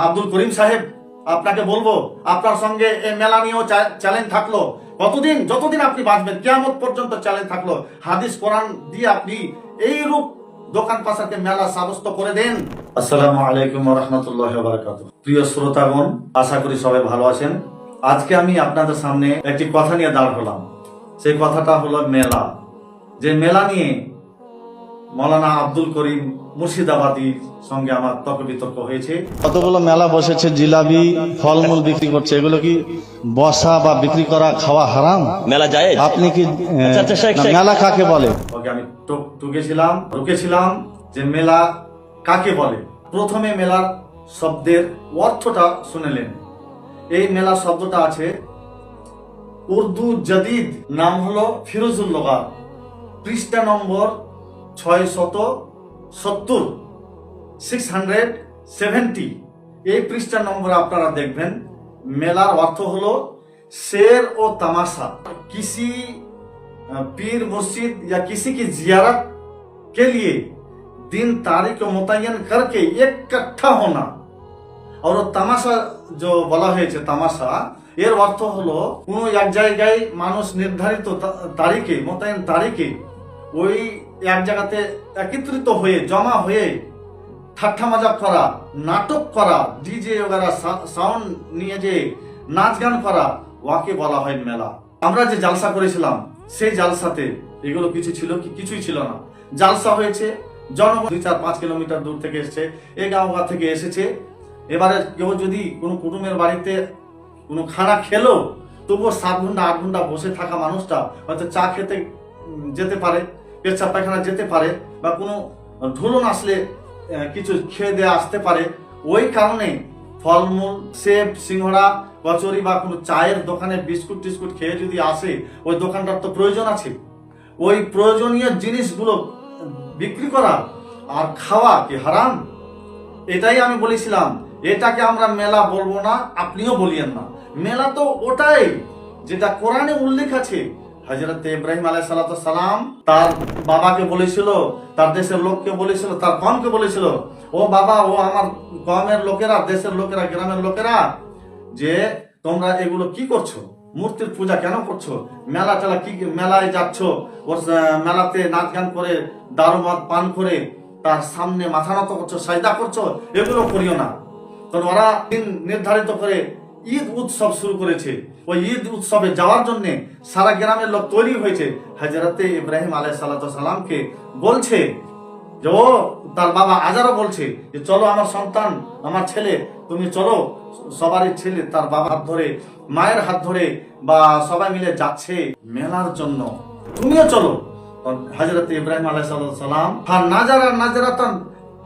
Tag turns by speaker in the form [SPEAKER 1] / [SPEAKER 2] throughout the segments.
[SPEAKER 1] আব্দুল করিম সাহেব, আপনাকে বলবো, আপনার সঙ্গে এই মেলা নিয়েও চ্যালেঞ্জ থাকলো। কতদিন, যতদিন আপনি বাঁচবেন, কিয়ামত পর্যন্ত চ্যালেঞ্জ থাকলো। হাদিস কোরআন দিয়ে আপনি এই রূপ দোকান পাশাকে মেলা সাব্যস্ত করে দেন। আসসালামু আলাইকুম ওয়া রাহমাতুল্লাহি ওয়া বারাকাতুহু। প্রিয় শ্রোতাগণ, আশা করি সবাই ভালো আছেন। আজকে আমি আপনাদের সামনে একটি কথা নিয়ে দাঁড় হলাম। সেই কথাটা হলো মেলা। যে মেলা নিয়ে মৌলানা আব্দুল করিম মুর্শিদাবাদীর সঙ্গে আমার তর্ক বিতর্ক হয়েছে।
[SPEAKER 2] কতগুলো মেলা বসেছে, জিলাপি ফলমূল বিক্রি করছে, এগুলো কি বসা বা বিক্রি করা খাওয়া হারাম?
[SPEAKER 3] মেলা যায়
[SPEAKER 2] আপনি কি
[SPEAKER 3] আচ্ছা,
[SPEAKER 2] মেলা কাকে বলে?
[SPEAKER 1] ওকে আমি ঢুকেছিলাম যে মেলা কাকে বলে। প্রথমে মেলার শব্দের অর্থটা শুনেলেন। এই মেলা শব্দটা আছে উর্দু জাদিদ, নাম হলো ফিরোজুল লুগাত, পৃষ্ঠা নম্বর 670। এই পৃষ্ঠা নম্বরে আপনারা দেখবেন মেলার অর্থ হলো शेर व तमाशा। किसी पीर मुर्शिद या किसी की जियारत के लिए दिन तारीख को मुतय्यन करके इकट्ठा होना। और তামাশা जो বলা হয়েছে তামাশা, এর অর্থ হলো কোন এক জায়গায় মানুষ নির্ধারিত তারিখে, মোতায়েন তারিখে ওই এক জায়গাতে একত্রিত হয়ে, জমা হয়ে ঠাট্টা মজাক করা, নাটক করা, ডিজে ওগারা সাউন্ড নিয়ে যে নাচ গান করা, ওয়াকে বলা হয় মেলা। আমরা যে জালসা করেছিলাম সেই জালসাতে এগুলো কিছু ছিল কি? কিছুই ছিল না। জালসা হয়েছে, জনগণ 2-4-5 কিলোমিটার দূর থেকে এসেছে, এই গাঁও থেকে এসেছে। এবারে কেউ যদি কোনো কুটুমের বাড়িতে কোনো খানা খেলো, তবুও 7 ঘন্টা 8 ঘন্টা বসে থাকা মানুষটা হয়তো চা খেতে যেতে পারে, পেচ্ছাপ পায়খানা যেতে পারে, বা কোনো ঢোলন আসলে কিছু খেয়ে দিয়ে আসতে পারে। ওই কারণে ফলমূল, সেব, সিঙ্গড়া, কচুরি বা কোনো চায়ের দোকানে বিস্কুট টিস্কুট খেয়ে যদি আসে, ওই দোকানটার তো প্রয়োজন আছে। ওই প্রয়োজনীয় জিনিসগুলো বিক্রি করা আর খাওয়া কি হারাম? এটাই আমি বলেছিলাম। এটাকে আমরা মেলা বলবো না, আপনিও বলিয়েন না। মেলা তো ওটাই যেটা কোরআনে উল্লেখ আছে। হযরত ইব্রাহিম আলাইহিস সালাম তার বাবাকে বলেছিল, তার দেশের লোককে বলেছিল, তার কওমকে বলেছিল, ও বাবা, ও আমার কওমের লোকেরা, দেশের লোকেরা, গ্রামের লোকেরা, যে তোমরা এগুলো কি করছো? মূর্তির পূজা কেন করছো? মেলা টেলা কি, মেলায় যাচ্ছ, ওর মেলাতে নাচ গান করে, দারু মদ পান করে তার সামনে মাথা নত করছো, সাজদা করছো, এগুলো করিও না। কারণ ওরা দিন নির্ধারিত করে ঈদ উৎসব শুরু করেছে। ওই ঈদ উৎসবে যাওয়ার জন্য সারা গ্রামের লোক তৈরি হয়েছে। হযরত ইব্রাহিম আলাইহিস সালামকে বলছে যে, ও তার বাবা আজারও বলছে যে, চলো আমার সন্তান, আমার ছেলে, তুমি চলো। সবারই ছেলে তার বাবার হাত ধরে, মায়ের হাত ধরে, বা সবাই মিলে যাচ্ছে মেলার জন্য, তুমিও চলো। হযরত ইব্রাহিম আলাইহিস সালাম নাজারাতান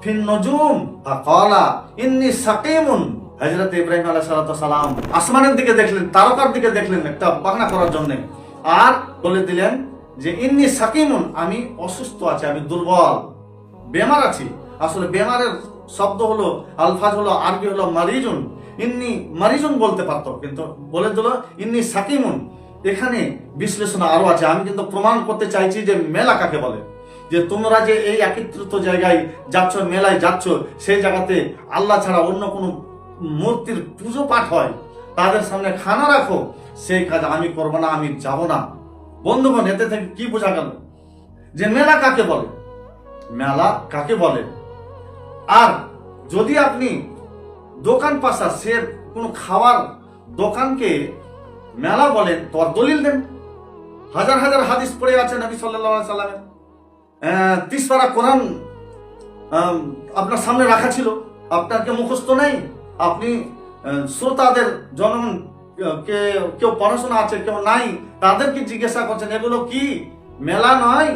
[SPEAKER 1] ফিন নুজুম ফাকালা ইন্নী সাকিমুন। হযরত ইব্রাহিম আলাইহিস সালাম আসমানের দিকে দেখলেন, তারকার দিকে দেখলেন একটা বাহানা করার জন্য, আর বলে দিলেন যে ইন্নী সাকিমুন, আমি অসুস্থ আছি, আমি দুর্বল, বেমার আছি। আসলে বেমারের শব্দ হলো, আলফাজ হলো, আরবি হলো মারিজুন। ইন্নী মারিজুন বলতে পারতো, কিন্তু বলে দিল ইন্নী সাকিমুন। এখানে বিশ্লেষণ আরো আছে। আমি কিন্তু প্রমাণ করতে চাইছি যে মেলা কাকে বলে। যে তোমরা যে এই একত্রিত জায়গায় যাচ্ছ, মেলায় যাচ্ছ, সেই জায়গাতে আল্লাহ ছাড়া অন্য কোনো মূর্তির পুজো পাঠ হয়, তাদের সামনে খানা রাখো, সেই কাজ আমি করব না, আমি যাব না। বন্ধুগণ, এতে থেকে কি বোঝা গেল যে মেলা কাকে বলে? মেলা কাকে বলে? আর যদি আপনি দোকান পাশা, সে কোনো খাওয়ার দোকানকে মেলা বলেন, তো আর দলিল দেন। হাজার হাজার হাদিস পড়ে আছে নবী সাল্লাল্লাহু আলাইহি সাল্লামের। 30 পারা কোরআন আপনার সামনে রাখা ছিল, আপনার কে মুখস্থ নেই? আপনি শ্রোতাদের, জনগণ, কেউ পড়াশোনা আছে, কেউ নাই, তাদেরকে জিজ্ঞাসা করছেন এগুলো কি? মেলা নয়।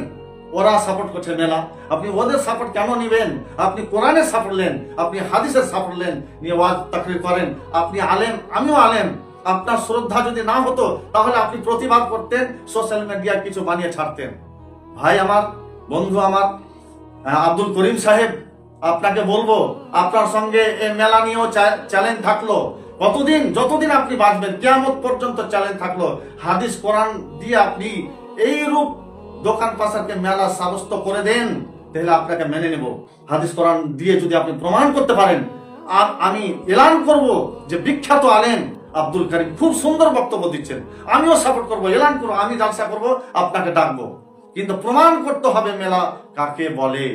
[SPEAKER 1] ওরা সাপোর্ট করছে মেলা, আপনি ওদের সাপোর্ট কেন নিবেন? আপনি কোরআনের সাপোর্ট নেন, আপনি হাদিসের সাপোর্ট নেন, নিয়ে ওয়াজ তাকরীর করেন। আপনি আলেম, আমিও আলেম। আপনার শ্রদ্ধা যদি না হতো তাহলে আপনি প্রতিবাদ করতেন, সোশ্যাল মিডিয়া কিছু বানিয়ে ছাড়তেন। ভাই আমার, বন্ধু আমার, আব্দুল করিম সাহেব, আপনাকে বলবো, আপনার সঙ্গে এই মেলা নিয়েও চ্যালেঞ্জ থাকলো। কতদিন, যতদিন আপনি বাঁচবেন, কিয়ামত পর্যন্ত চ্যালেঞ্জ থাকলো। হাদিস কোরআন দিয়ে আপনি এই রূপ দোকান পাশাকে মেলা সাব্যস্ত করে দেন, তাহলে আপনাকে মেনে নেব। হাদিস কোরআন দিয়ে যদি আপনি প্রমাণ করতে পারেন আমি এলান করব যে বিখ্যাত আলেম আব্দুল কারিম খুব সুন্দর বক্তব্য দিচ্ছেন, আমিও সাপোর্ট করব, এলান করবো, আমি জালসা করব, আপনাকে ডাকবো, কিন্তু প্রমাণ করতে হবে মেলা কাকে বলে।